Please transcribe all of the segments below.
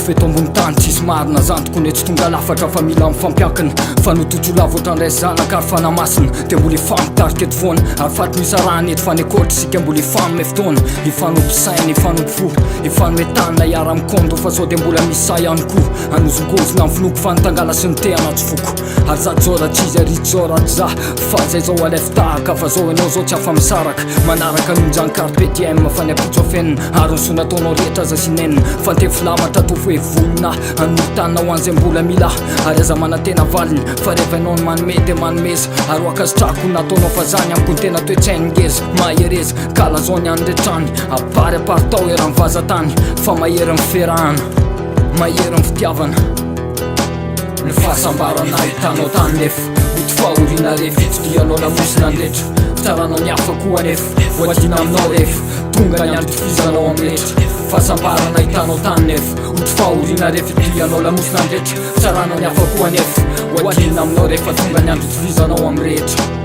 fe to ambony tany tsisy marina zantoko ny tsy tonga lafatra fa mila mifampiakina fa nototrolavo ohatran'iraisy zanaka ary fanamasina dia mbola ifampitarika eto foana ary faty misy arahany eto fanekoatra sika mbola ifanomey fotoana ifanompisaina ifanompo ifanometana iara amikondo fa sao dia mbola misy say ihany koa anozongozona amin'ny finoko fanotangala sy ny te anaty foko ary zato zao raha tsizy aritsy zao raha za fa zay zao alefy tahaka fa zao ianao zao tsy afa-misaraka manaraka nonjany carpediem fa ny apitso afenina ary ny sonataonao rehetra aza sy nenina fantefo lamatra tofo hoe vonina anotanina ho an'izay mbola mila ary aza manantena valiny fa rehefa ianao ny manome dia manomeza ary hoakazitrako nataonao fa zany amiko ny tena toetsainy ngeza mahereza kala zao ny anretrany apary aparitao era mivazatany fa mahery miferahana mahery mifitiavana ny fahasambarana hitanao tany nefa oty fahoriana refa itotianao lamosina andretra fitaranao ny hafa koa nefa voadina aminao refa tonga ny andro tifizanao amrehetra fahasambarana hitanao tany nefa oty fahoriana refa itotianao lamosina andretra fitaranao ny hafa koa nefa voadina aminao refa tonga ny andro tifizanao amrehetra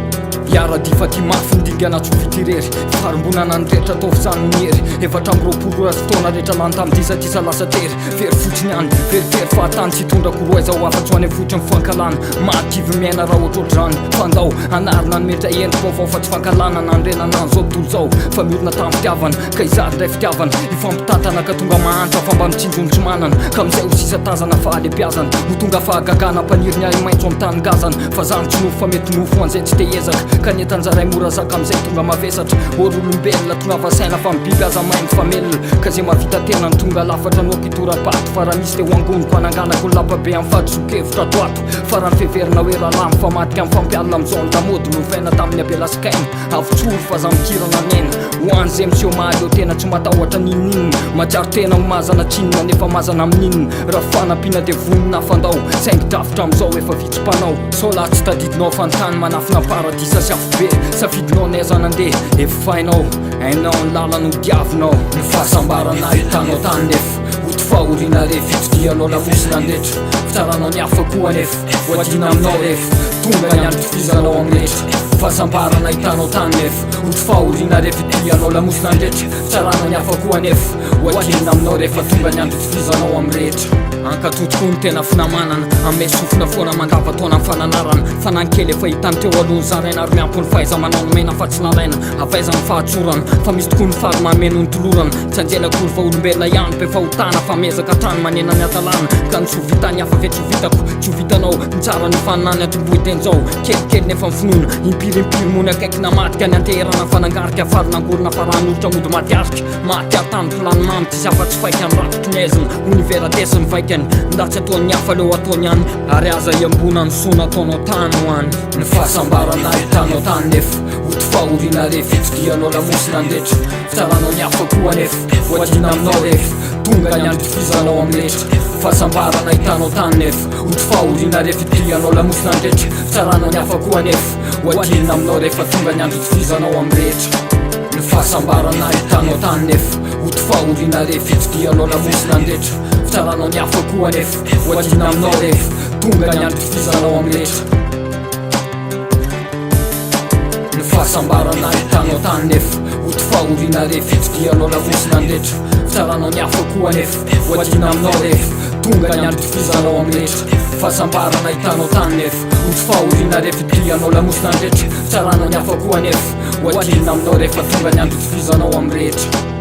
iara-difa ty mafy ndigana tsofitirery farombonana ny rehetra ataovy zany mihery efatra am'roapolo ora fotoana rehetra lany tam'tisatisa lasa tery very fotsiny any verivery fahatany tsy tondrako roa izao afatsy ho any fotry ny fankalana mahativy miaina raha ohatr'ohatr'izany fandao anarina ny metra endriko avao fa tsy fankalana nandrenanany zao tontolo zao fa miorina tamin'ny fitiavana ka izary ndray fitiavana ifampitantana ka tonga mahantra fa mba mitsinjony tsy manana ka amizay ho sisa tazana fa alempiazana ho tonga fahagagana mpaniry ahy maitso amin'ny tany gazana fa zany tsy nofo fa mety nofo an'izay tsy te ezaka kanetanjaray mora zaka amizay tonga mavesatra orolombelona tonga vasaina fa mibiby aza maingo famelona ka zay mavita tena ny tonga lafatra no mpitorapato fa raha misy te ho angoniko ananganako ny lapabe amin'ny fadisokevitra toato fa raha mifiverina hoe rahalamy fa matika amin'ny fampialina amizao ny damody novaina tamin'ny abelasikaina avotsoro fa za mikirana nena ho an'izay miseo mahaly eo tena tsy matahotra ninninina matsiaro tena ho mazana tsinina nefa mazana amininina raha fanampiana dia vonina fandao saingidrafitra amizao efa vitsim-panao sao laha tsy tadidinao fantany manafina paradisa sy afobe safidinao naiza nandeha efa fainao hainao ny lalana ho diavinao ny fahasambarana hitanao tany nefa oty fahoriana refa itotianao lamosina andretra fitaranao ny hafa koa nefa voadina aminao refa tonga ny andro tifizanao amrehetra fahasambarana hitanao tany nefa oty fahoriana refa itotianao lamosina andretra fitaranao ny hafa koa nefa voadina aminao refa tonga ny andro tifizanao amrehetra ankatotoko ny tena finamanana ame sofina foana mandava-taona amin'ny fananarana fanankely efa hitany teo alohany zaraina ary miampy ny fahaiza manao ny maina fa tsy nalaina avaizany fahatsorana fa misy tokoa ny faromameno ny tolorana tsy anjelakory fa olombelona ihany be fahotana fa mezaka trano manena ny atalana ka ny tsovitany hafa ve tsy hovitako tsy hovitanao ny tsara ny fananany atrombohiten'izao kelikely nefa mifinoana impirimpiry mony akaikina matika ny anteherana fanangarika farinangorona fa ran'olotra mody maty arika maty atany plany mamy tsy afa-tsy faika ny rakotry ny aizina univeratesy ny vaikany ndatsy ataony hafa leo ataony any ary aza iambona ny sona ataonao tany ho any ny fahasambarana hitanao tany nefa oty fahoriana refa itotianao lamosina andretra fitaranao ny hafa koa nefa voadina aminao refa tonga ny andro tifizanao amrehetra fahasambarana hitanao tany nefa oty fahoriana refa itotianao lamosina andretra fitaranao ny hafa koa nefa voadina aminao refa tonga ny andro tifizanao amrehetra ny fahasambarana hitanao tany nefa oty fahoriana refa itotianao lamosina andretra fitaranao ny hafa koa nefa voadina aminao refa tonga ny andro tifizanao amrehetra ny fahasambarana hitanao tany nefa oty fahoriana refa itotianao lamosina andretra fitaranao ny hafa koa nefa voadina aminao refa tonga ny andro tifizanao amrehetra fahasambarana hitanao tany nefa oty fahoriana refa itotianao lamosina andretra fitaranao ny hafa koa nefa voadina aminao refa tonga ny andro tifizanao amrehetra